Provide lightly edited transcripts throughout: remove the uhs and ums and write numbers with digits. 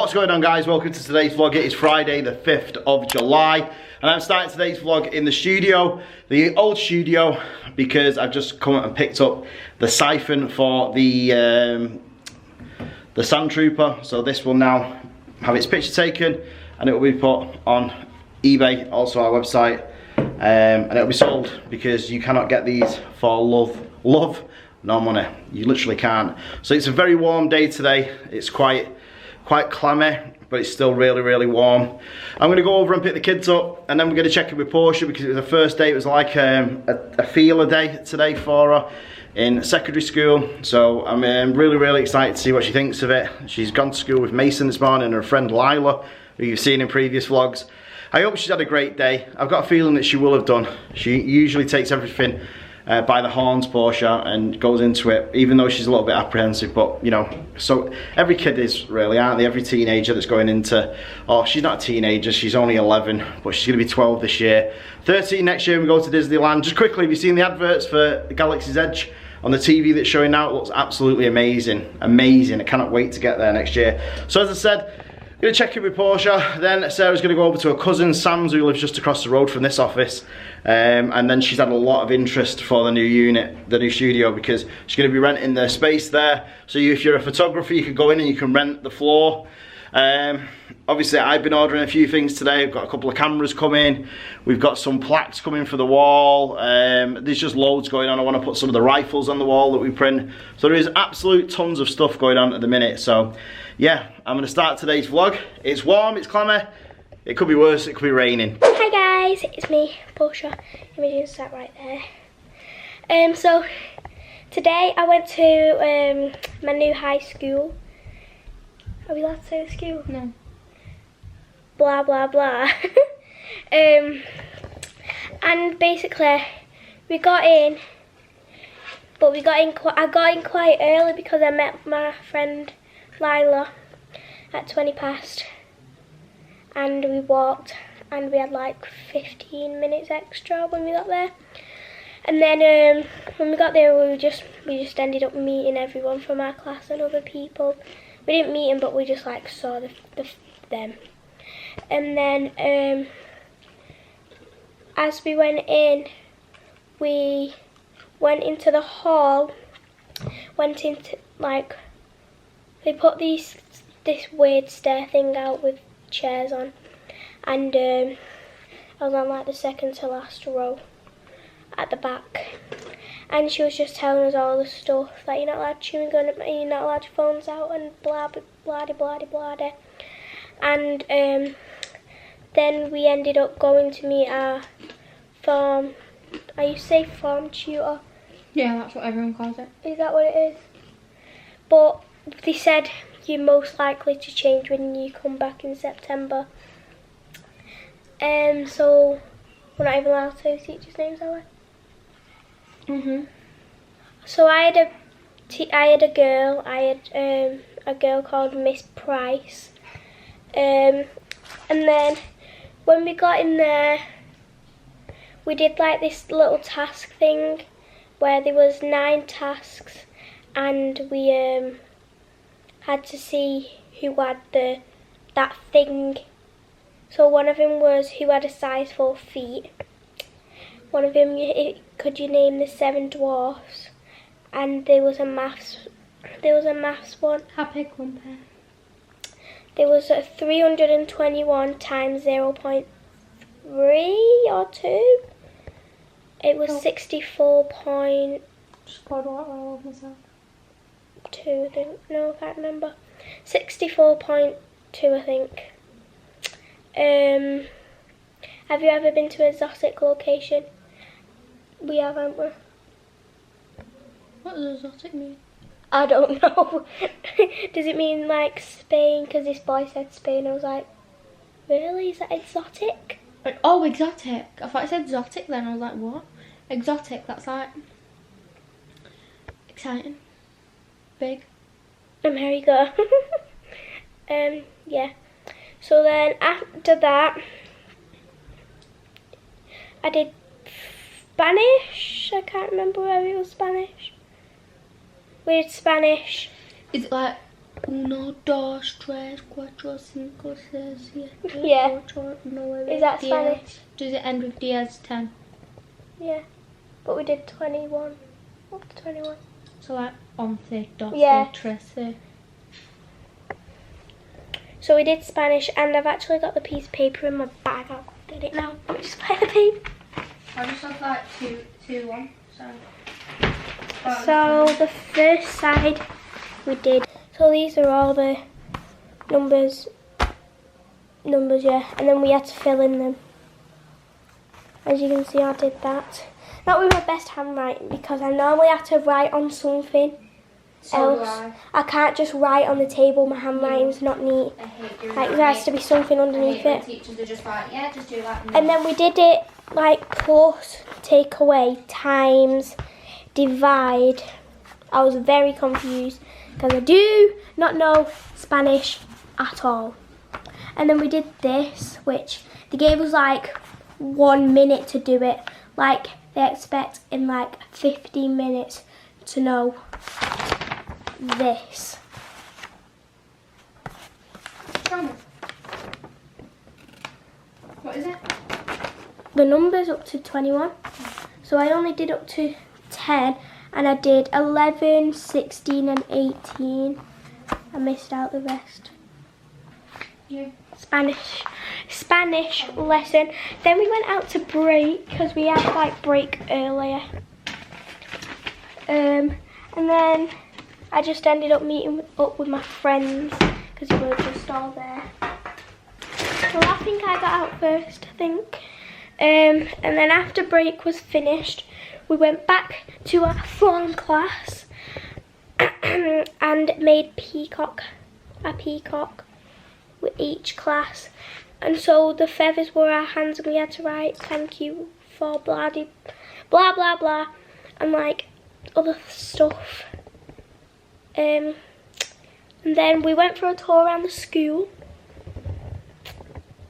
What's going on, guys? Welcome to today's vlog. It is Friday the 5th of July and I'm starting today's vlog in the studio, the old studio, because I've just come and picked up the siphon for the Sand Trooper. So this will now have its picture taken and it will be put on eBay, also our website, and it'll be sold because you cannot get these for love no money. You literally can't. So it's a very warm day today. It's quite clammy, but it's still really warm. I'm gonna go over and pick the kids up and then we're gonna check in with Portia because it was the first day. It was like a feeler day today for her in secondary school. So I'm really excited to see what she thinks of it. She's gone to school with Mason this morning and her friend Lila, who you've seen in previous vlogs. I hope she's had a great day. I've got a feeling that she will have done. She usually takes everything by the horns, Portia, and goes into it, even though she's a little bit apprehensive. But you know, so every kid is really, aren't they? Every teenager that's going into, oh, she's not a teenager, she's only 11, but she's gonna be 12 this year, 13 next year when we go to Disneyland. Just quickly, have you seen the adverts for Galaxy's Edge on the TV that's showing now? It looks absolutely amazing. I cannot wait to get there next year. So as I said, I'm gonna check in with Portia, then Sarah's gonna go over to her cousin Sam's, who lives just across the road from this office, and then she's had a lot of interest for the new unit, the new studio, because she's gonna be renting the space there. So if you're a photographer, you can go in and you can rent the floor. Obviously I've been ordering a few things today. I've got a couple of cameras coming, we've got some plaques coming for the wall, there's just loads going on. I want to put some of the rifles on the wall that we print. So there is absolute tons of stuff going on at the minute. So yeah, I'm going to start today's vlog. It's warm, it's clammy, it could be worse, it could be raining. Hi guys, it's me, Portia. Images sat right there. So today I went to my new high school. Are we allowed to say the school? No. Blah blah blah. And basically we got in, but I got in quite early because I met my friend Lila at 20 past and we walked and we had like 15 minutes extra when we got there. And then when we got there we just ended up meeting everyone from our class and other people. We didn't meet them, but we just like saw them. And then as we went in, we went into the hall, went into like, they put this weird stair thing out with chairs on, and I was on like the second to last row at the back, and she was just telling us all the stuff, like you're not allowed chewing gum, you're not allowed your phones out, and blah blah blah blah. And then we ended up going to meet our form, I used to say form tutor. Yeah, that's what everyone calls it. Is that what it is? But they said you're most likely to change when you come back in September. So we're not even allowed to say teachers' names, are we? So I had a girl called Miss Price, and then when we got in there, we did like this little task thing where there was 9 tasks, and we had to see who had that thing. So one of them was who had a size 4 feet. One of them, could you name the 7 dwarfs? And there was a maths one. I'll pick one pair. There was a 321 times 0.3 or 2. It was 64 point. Just poured water all over myself. 2, I think. No, I can't remember. 64.2, I think. Have you ever been to an exotic location? We have, haven't we? What does exotic mean? I don't know. Does it mean like Spain? Because this boy said Spain. I was like, really? Is that exotic? Like, oh, exotic. I thought it said exotic then. I was like, what? Exotic, that's like exciting. Big. America. Yeah. So then after that, I did Spanish. I can't remember where it was Spanish. We did Spanish. Is it like Uno, dos, tres, cuatro, cinco, seis, siete, Yeah. ocho, nueve, Is that 10. Spanish? Does it end with 10? 10. Yeah. But we did 21. Up to 21. So like 11, 12, Yeah. 13. So we did Spanish, and I've actually got the piece of paper in my bag. I'll get it now. Let me just find the paper. I just have like 1. So the first side we did. So these are all the numbers, yeah. And then we had to fill in them. As you can see, I did that. Not with my best handwriting, because I normally have to write on something else. I can't just write on the table. My handwriting's not neat. Like there has to be something underneath it. Teachers are just like, yeah, just do that. And then we did it like plus, take away, times, divide. I was very confused because I do not know Spanish at all. And then we did this, which they gave us like 1 minute to do it. Like they expect in like 15 minutes to know this. What is it? The numbers up to 21. So I only did up to 10, and I did 11, 16 and 18. I missed out the rest. Yeah. Spanish lesson. Then we went out to break because we had like break earlier. And then I just ended up meeting up with my friends because we were just all there. So I think I got out first, I think. And then after break was finished, we went back to our farm class and made a peacock with each class. And so the feathers were our hands, and we had to write thank you for blah blah blah blah and like other stuff. And then we went for a tour around the school.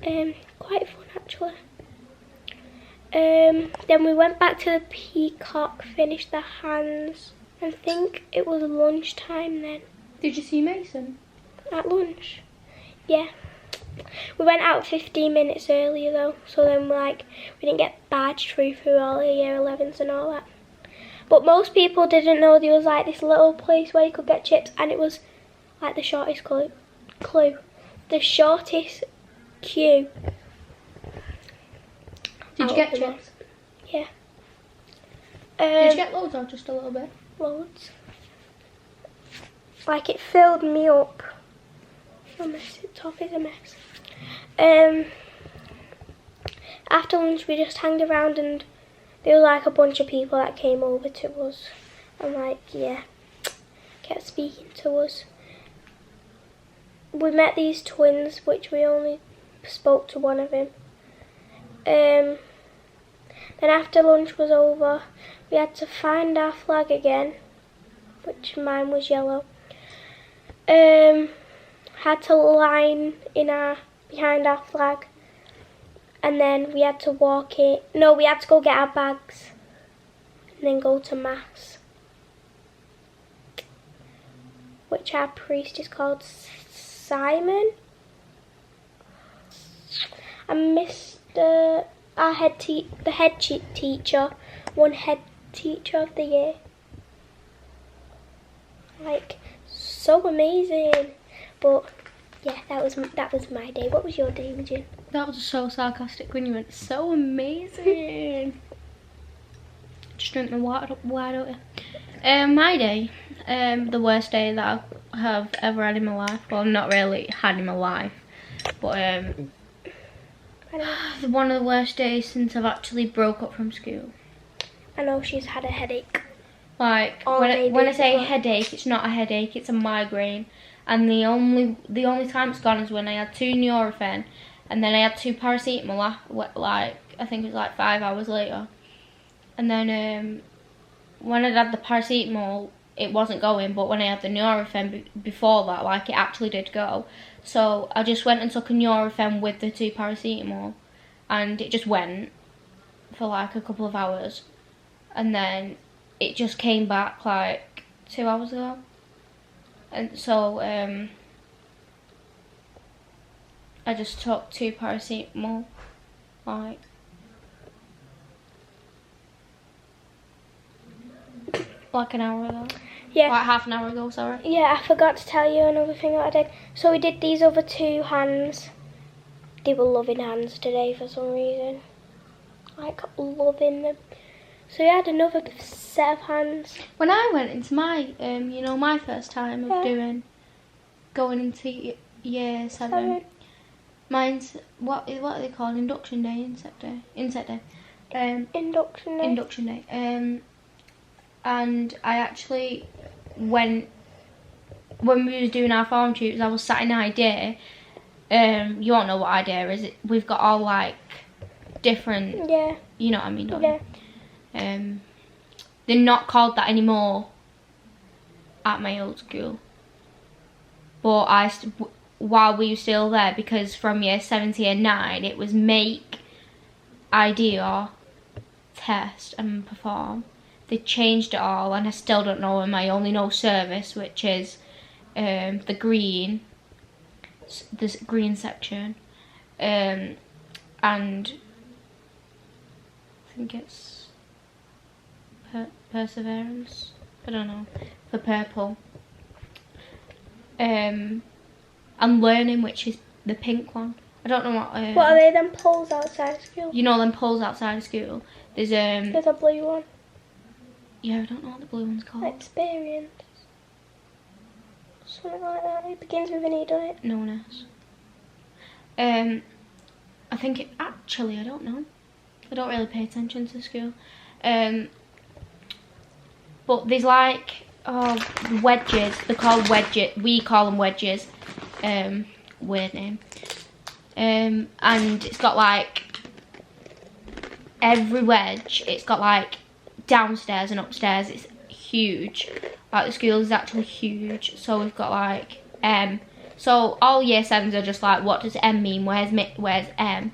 Quite fun actually. Then we went back to the peacock, finished the hands. I think it was lunchtime then. Did you see Mason? At lunch? Yeah. We went out 15 minutes earlier though, so then we didn't get badged through all the year 11s and all that. But most people didn't know there was like this little place where you could get chips, and it was like the shortest the shortest queue. Did you get chips? Yeah. Did you get loads or just a little bit? Loads. Like it filled me up. The top is a mess. After lunch we just hanged around, and there was like a bunch of people that came over to us and like, yeah, kept speaking to us. We met these twins, which we only spoke to one of them. Then after lunch was over, we had to find our flag again, which mine was yellow. Had to line behind our flag, and then we had to walk it. No, we had to go get our bags and then go to mass, which our priest is called Simon. And Mr. Our the head teacher won head teacher of the year. Like, so amazing. But yeah, that was my day. What was your day, Imogen? That was so sarcastic when you went, so amazing. Just drink the water up, why don't you? My day, the worst day that I have ever had in my life. Well, not really had in my life, but one of the worst days since I've actually broke up from school. I know she's had a headache. Like, when I say headache, it's not a headache, it's a migraine. And the only time it's gone is when I had 2 Nurofen, and then I had 2 paracetamol, like, I think it was like 5 hours later. And then when I'd had the paracetamol, it wasn't going, but when I had the Nurofen before that, like, it actually did go. So I just went and took a Nurofen with the 2 paracetamol, and it just went for like a couple of hours. And then it just came back like 2 hours ago. And so I just took 2 paracetamol, like an hour ago. Yeah. Like half an hour ago, sorry. Yeah, I forgot to tell you another thing that I did. So we did these other 2 hands. They were loving hands today for some reason. Like, loving them. So we had another set of hands. When I went into my, you know, my first time of going into year 7. Mine's, what are they called? Induction day, inset day? Induction day. Induction day. And I actually went, when we were doing our form tubes, I was sat in idea. You all know what idea is. We've got all like different, you know what I mean, don't you? They're not called that anymore at my old school. But while we were still there, because from year 7 to year 9, it was make, idea, test and perform. They changed it all, and I still don't know them. I only know service, which is the green section, and I think it's perseverance. I don't know, for purple. And learning, which is the pink one. I don't know what. What are they? Them poles outside of school? You know them poles outside of school. There's a blue one. Yeah, I don't know what the blue one's called. Experience. Something like that. It begins with an E, doesn't it? No one else. I think it actually, I don't know. I don't really pay attention to school. But there's like wedges. They're called wedges. We call them wedges. Weird name. And it's got like every wedge. It's got like downstairs and upstairs. It's huge. Like the school is actually huge. So we've got like so all year 7s are just like, what does M mean? Where's M?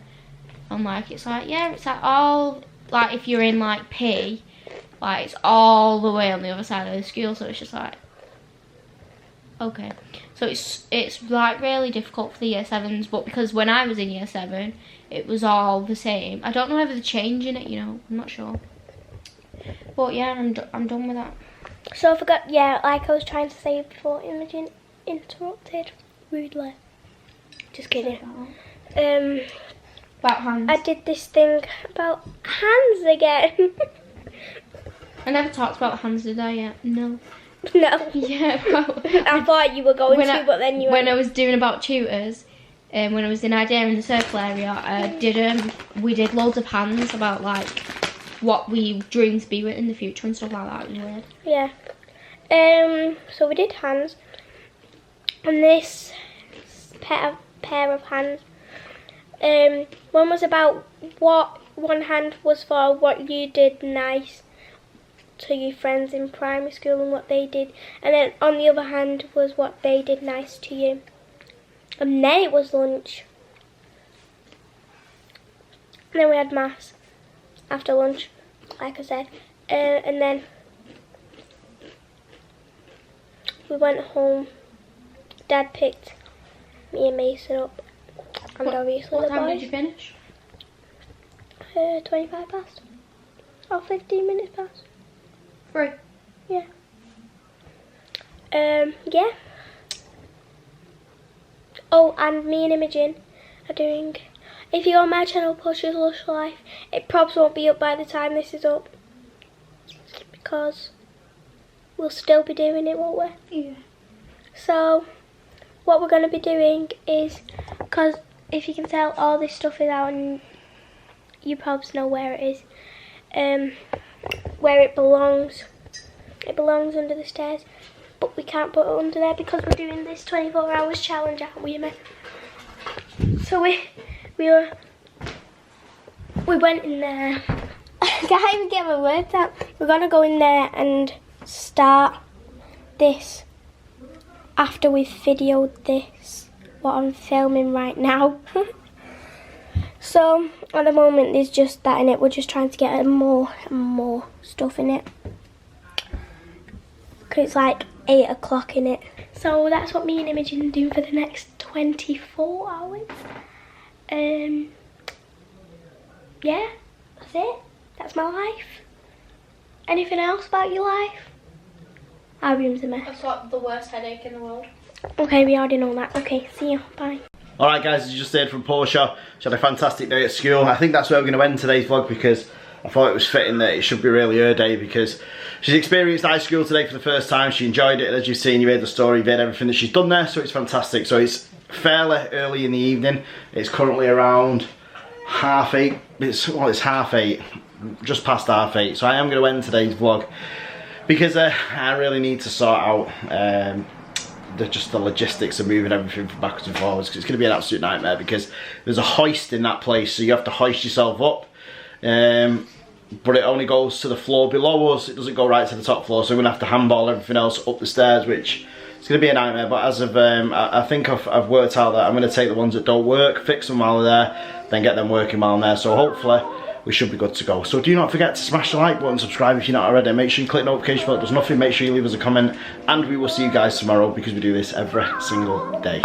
And like it's like, yeah, it's like all like if you're in like P, like it's all the way on the other side of the school. So it's just like, okay. So it's like really difficult for the year 7s, but because when I was in year 7, it was all the same. I don't know whether they're changing it, you know. I'm not sure. But yeah, I'm done with that. So I forgot, like I was trying to say before Imogen interrupted rudely. Just kidding. About hands. I did this thing about hands again. I never talked about hands, did I yet? No. No. Yeah, well, I thought you were going to, but then you when I was doing about tutors, when I was in idea in the circle area, we did loads of hands about like what we dream to be with in the future and stuff like that. It was weird. Yeah. So we did hands, and this pair of hands. One was about one hand was for what you did nice to your friends in primary school and what they did, and then on the other hand was what they did nice to you. And then it was lunch. And then we had maths after lunch, like I said, and then we went home. Dad picked me and Mason up, and obviously what the time boys. did you finish? 25 past, or 15 minutes past. 3. Yeah. Yeah. Oh, and me and Imogen are doing. If you're on my channel, PORSHAS Lush Life, it probably won't be up by the time this is up, because we'll still be doing it, won't we? Yeah. So, what we're going to be doing is, because if you can tell, all this stuff is out, and you probably know where it is. Where it belongs. It belongs under the stairs, but we can't put it under there because we're doing this 24 hours challenge, aren't we, Emma? So we went in there. I can't even get my words out. We're gonna go in there and start this after we've videoed this, what I'm filming right now. So at the moment there's just that in it. We're just trying to get more and more stuff in it. Cause it's like 8 o'clock in it. So that's what me and Imogen do for the next 24 hours. Yeah, that's it. That's my life. Anything else about your life? Our room's a mess. I've got the worst headache in the world. Okay, we already know that. Okay, see you. Bye. Alright guys, as you just heard from Portia, she had a fantastic day at school. I think that's where we're going to end today's vlog, because I thought it was fitting that it should be really her day, because she's experienced high school today for the first time. She enjoyed it, and as you've seen, you heard the story, you've heard everything that she's done there, so it's fantastic. So it's fairly early in the evening. It's currently around 8:30. It's 8:30, just past 8:30. So I am going to end today's vlog because I really need to sort out just the logistics of moving everything from backwards and forwards, because it's going to be an absolute nightmare, because there's a hoist in that place, so you have to hoist yourself up, but it only goes to the floor below us. It doesn't go right to the top floor, so we're going to have to handball everything else up the stairs, which is going to be a nightmare. But as of I think I've worked out that I'm going to take the ones that don't work, fix them while they're there, then get them working while I'm there, so hopefully we should be good to go. So do not forget to smash the like button, subscribe if you're not already, make sure you click notification bell, it does nothing, make sure you leave us a comment, and we will see you guys tomorrow, because we do this every single day.